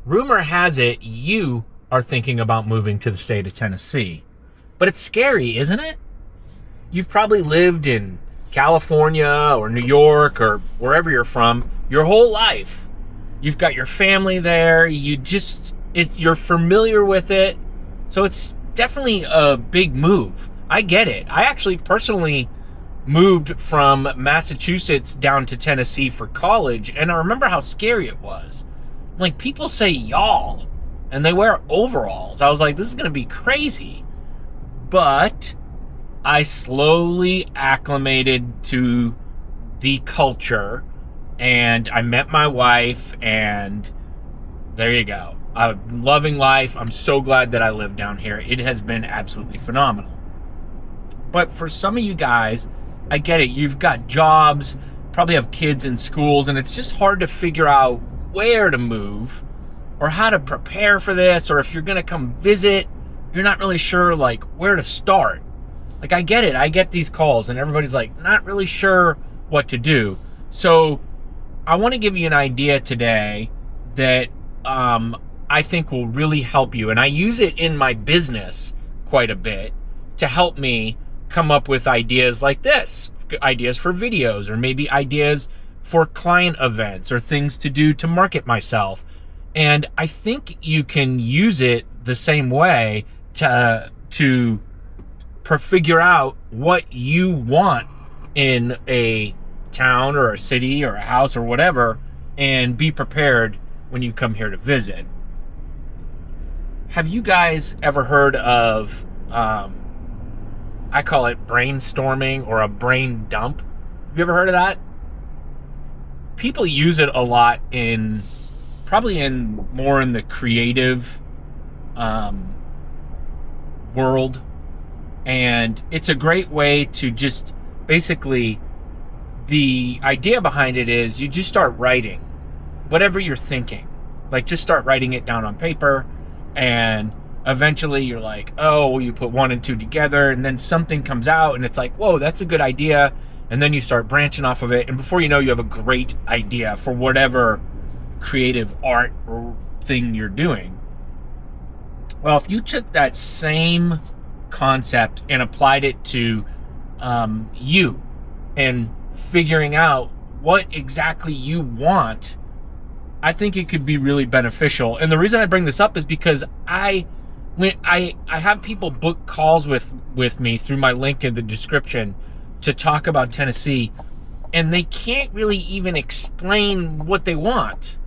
rumor has it you are thinking about moving to the state of Tennessee. But it's scary, isn't it? You've probably lived in California or New York or wherever you're from your whole life. You've got your family there. You're familiar with it. So it's definitely a big move. I get it. I actually personally moved from Massachusetts down to Tennessee for college, and I remember how scary it was. Like, people say y'all, and they wear overalls. I was like, this is going to be crazy. But I slowly acclimated to the culture, and I met my wife, and there you go. I'm loving life. I'm so glad that I live down here. It has been absolutely phenomenal. But for some of you guys, I get it. You've got jobs, probably have kids in schools, and it's just hard to figure out where to move or how to prepare for this, or if you're going to come visit, you're not really sure like where to start. Like, I get it. I get these calls and everybody's like not really sure what to do. So I want to give you an idea today that I think will really help you. And I use it in my business quite a bit to help me come up with ideas like this, ideas for videos, or maybe ideas for client events or things to do to market myself. And I think you can use it the same way to figure out what you want in a town or a city or a house or whatever, and be prepared when you come here to visit. Have you guys ever heard of I call it brainstorming or a brain dump? Have you ever heard of that? People use it a lot probably more in the creative world. And it's a great way to just basically, the idea behind it is you just start writing whatever you're thinking. Like, just start writing it down on paper, and eventually you're like, oh, you put 1 and 2 together, and then something comes out and it's like, whoa, that's a good idea. And then you start branching off of it, and before you know, you have a great idea for whatever creative art or thing you're doing. Well, if you took that same concept and applied it to you and figuring out what exactly you want, I think it could be really beneficial. And the reason I bring this up is because I have people book calls with me through my link in the description to talk about Tennessee, and they can't really even explain what they want.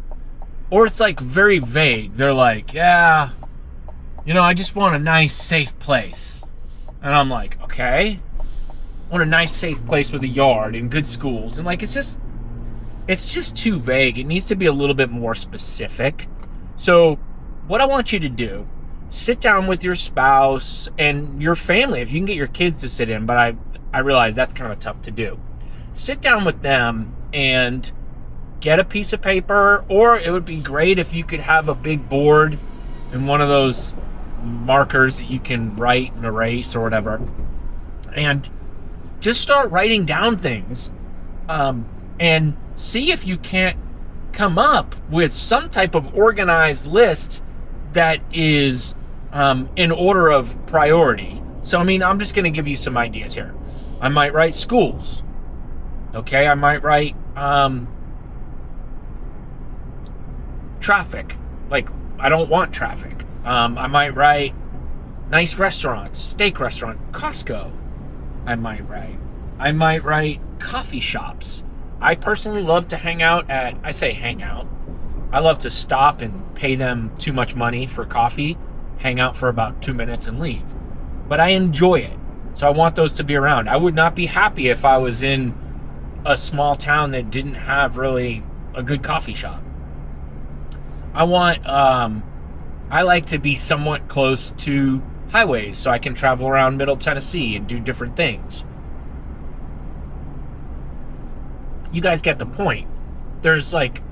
Or it's like very vague. They're like, yeah, I just want a nice, safe place. And I'm like, okay, I want a nice, safe place with a yard and good schools. And like, it's just too vague. It needs to be a little bit more specific. So what I want you to do, sit down with your spouse and your family, if you can get your kids to sit in, but I realize that's kind of tough to do. Sit down with them and get a piece of paper, or it would be great if you could have a big board and one of those markers that you can write and erase or whatever, and just start writing down things, and see if you can't come up with some type of organized list that is in order of priority. So, I'm just going to give you some ideas here. I might write schools. Okay, I might write traffic. Like, I don't want traffic. I might write nice restaurants, steak restaurant, Costco. I might write coffee shops. I personally love to hang out I love to stop and pay them too much money for coffee, hang out for about 2 minutes and leave. But I enjoy it. So I want those to be around. I would not be happy if I was in a small town that didn't have really a good coffee shop. I like to be somewhat close to highways so I can travel around Middle Tennessee and do different things. You guys get the point. There's like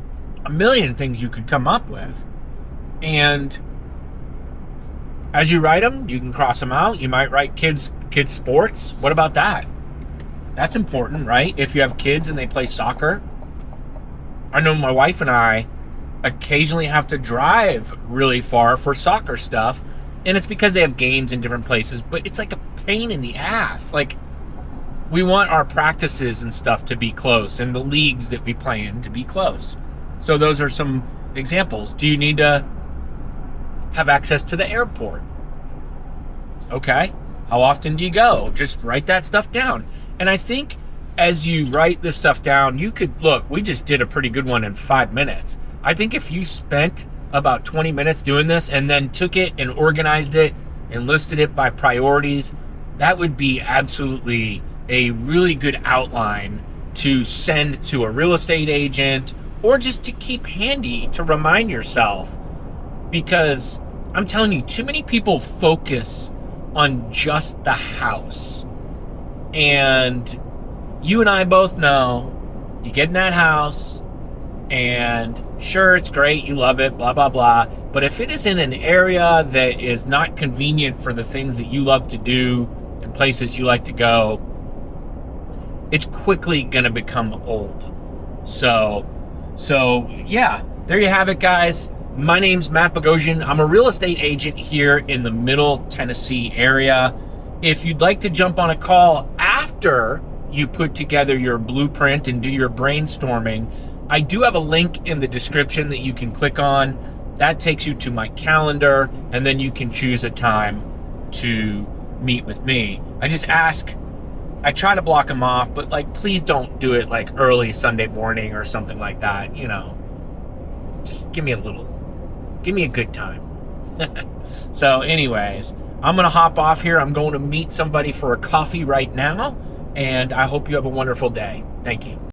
a million things you could come up with. And as you write them, you can cross them out. You might write kids sports. What about that? That's important, right? If you have kids and they play soccer. I know my wife and I occasionally have to drive really far for soccer stuff, and it's because they have games in different places, but it's like a pain in the ass. Like, we want our practices and stuff to be close, and the leagues that we play in to be close. So those are some examples. Do you need to have access to the airport? Okay. How often do you go? Just write that stuff down. And I think as you write this stuff down, you could, look, we just did a pretty good one in 5 minutes. I think if you spent about 20 minutes doing this and then took it and organized it and listed it by priorities, that would be absolutely a really good outline to send to a real estate agent, or just to keep handy to remind yourself. Because I'm telling you, too many people focus on just the house. And you and I both know, you get in that house and sure, it's great, you love it, blah, blah, blah. But if it is in an area that is not convenient for the things that you love to do and places you like to go, it's quickly going to become old. So yeah, there you have it, guys. My name's Matt Bogosian. I'm a real estate agent here in the Middle Tennessee area. If you'd like to jump on a call after you put together your blueprint and do your brainstorming, I do have a link in the description that you can click on. That takes you to my calendar, and then you can choose a time to meet with me. I try to block them off, but like, please don't do it like early Sunday morning or something like that. You know, just give me a good time. So anyways, I'm going to hop off here. I'm going to meet somebody for a coffee right now, and I hope you have a wonderful day. Thank you.